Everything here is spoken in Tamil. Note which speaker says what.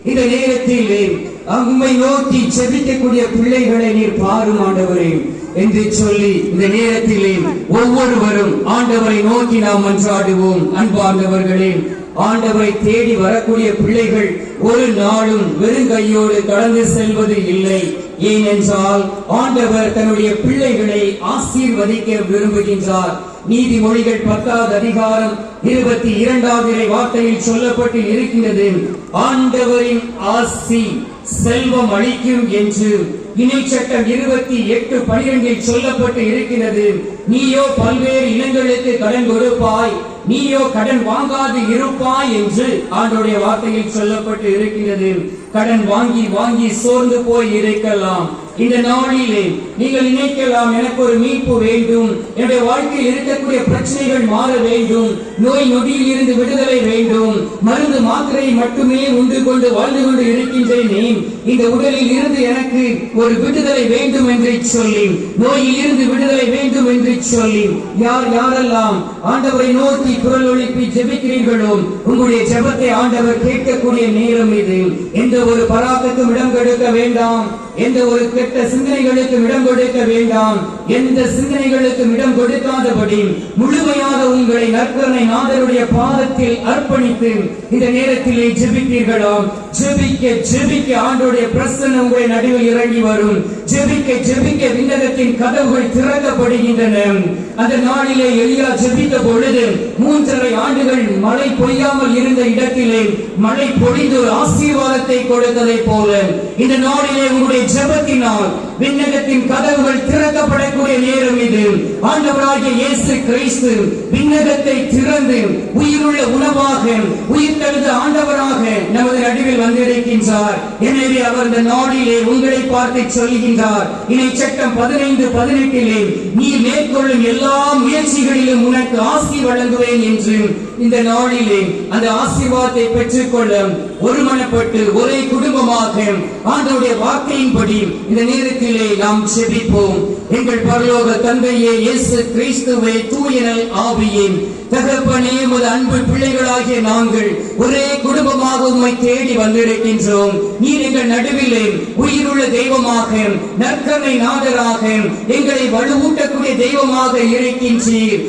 Speaker 1: இந்த நேரத்திலே உம்மை நோக்கி செபிக்கக்கூடிய பிள்ளைகளை நீர் பாரும் ஆண்டவரே என்று சொல்லி இந்த நேரத்திலே ஒவ்வொருவரும் ஆண்டவரை நோக்கி நாம் மன்றாடுவோம். அன்பார்ந்தவர்களே, ஆண்டவரை தேடி வரக்கூடிய பிள்ளைகள் ஒரு நாளும் வெறுங்கையோடு கடந்து செல்வது இல்லை. ஏனென்றால் ஆண்டவர் தன்னுடைய பிள்ளைகளை ஆசீர்வதிக்க விரும்புகின்றார். நீதிமொழிகள் 10வது அதிகாரம் 22வது வார்த்தையில் சொல்லப்பட்டு இருக்கிறது, ஆண்டவரின் ஆசி செல்வம் அளிக்கும் என்று. இணைச்சட்டம் 28:12 சொல்லப்பட்டு இருக்கிறது, நீயோ பல்வேறு இனங்களுக்கு கடன் கொடுப்பாய், நீயோ கடன் வாங்காது இருப்பாய் என்று ஆண்டவருடைய வார்த்தையில் சொல்லப்பட்டு இருக்கிறது. கடன் வாங்கி வாங்கி சோர்ந்து போய் இருக்கலாம். இந்த நாளிலே நீங்கள் நினைக்கலாம், எனக்கு ஒரு மீட்பு வேண்டும், என்னுடைய வாழ்க்கையில் இருக்கக்கூடிய பிரச்சனைகள் மாற வேண்டும், நோய் நொடியில் இருந்து விடுதலை வேண்டும், மருந்து மாத்திரையை மட்டுமே உண்டு கொண்டு வாழ்ந்து கொண்டு இருக்கின்றேனே, இந்த உடலில் இருந்து எனக்கு ஒரு விடுதலை வேண்டும் என்று சொல்லி, நோயில் இருந்து விடுதலை வேண்டும் என்று சொல்லி யாரெல்லாம் ஆண்டவரை நோக்கி குரல் எழுப்பி ஜெபிக்கிறீர்களோ, உங்களுடைய ஜெபத்தை ஆண்டவர் கேட்கக்கூடிய நேரம் இது. எந்த ஒரு பராக்குக்கும் இடம் கொடுக்க வேண்டாம், எந்த ஒரு கெட்ட சிந்தனைகளுக்கும் இடம் கொடுக்க வேண்டாம். எந்த சிந்தனைகளுக்கும் இடம் கொடுக்காதபடி முழுமையாக உங்களை நற்கருணை நாதருடைய பாதத்தில் அர்ப்பணித்து இந்த நேரத்திலே ஜெபிப்பீர்களாம். ஜெபிக்க ஜெபிக்க ஆண்டவருடைய பிரசன்னம் உங்களுடைய நடுவில் இறங்கி வரும். ஜெபிக்க ஜெபிக்க விண்ணகத்தின் கதவுகள் திறக்கப்படுகின்றன. அந்த நாளிலே எலியா ஜெபித்த பொழுது 3.5 ஆண்டுகள் மழை பொய்யாமல் இருந்த இடத்திலே மழை பொழிந்து ஆசீர்வாதத்தை கொடுத்ததை போல இந்த நாளிலே உங்களுடைய ஜெபத்தினால் விண்ணகத்தின் கதவுகள் திறக்கப்படக்கூடிய நேரம் இது. ஆண்டவராகிய இயேசு கிறிஸ்து விண்ணகத்தை திறந்து உயிருள்ள உணவாக உயிர்த்தெழுந்த ஆண்டவராக நமது நடுவில் வந்திருக்கின்றார். எனவே அவர் இந்த நாளிலே உங்களை பார்த்து சொல்கின்றார், இணைச்சட்டம் 15:18 நீ மேற்கொள்ளும் எல்லா முயற்சிகளிலும் உனக்கு ஆசி வழங்குவேன் என்று. இந்த நாளிலே அந்த ஆசீர்வாதத்தை பெற்றுக்கொள்ள ஒருமனப்பட்டு ஒரே குடும்பமாக ஆண்டவருடைய வார்த்தையின்படி இந்த நேரத்திலே நாம் செபிப்போம். எங்கள் பரலோக தந்தையே, இயேசு கிறிஸ்துவே, தூயனல் ஆவியே, தகப்பனே, உமது அன்பு பிள்ளைகளாகிய நாங்கள் ஒரே குடும்பமாக உம்மை தேடி வந்திருக்கின்றோம். நீர் எங்கள் நடுவிலே உயிருள்ள தெய்வமாக, நற்கருணை நாதராக, எங்களை வலுவூட்டக்கூடிய தெய்வமாக இருக்கின்றீர்.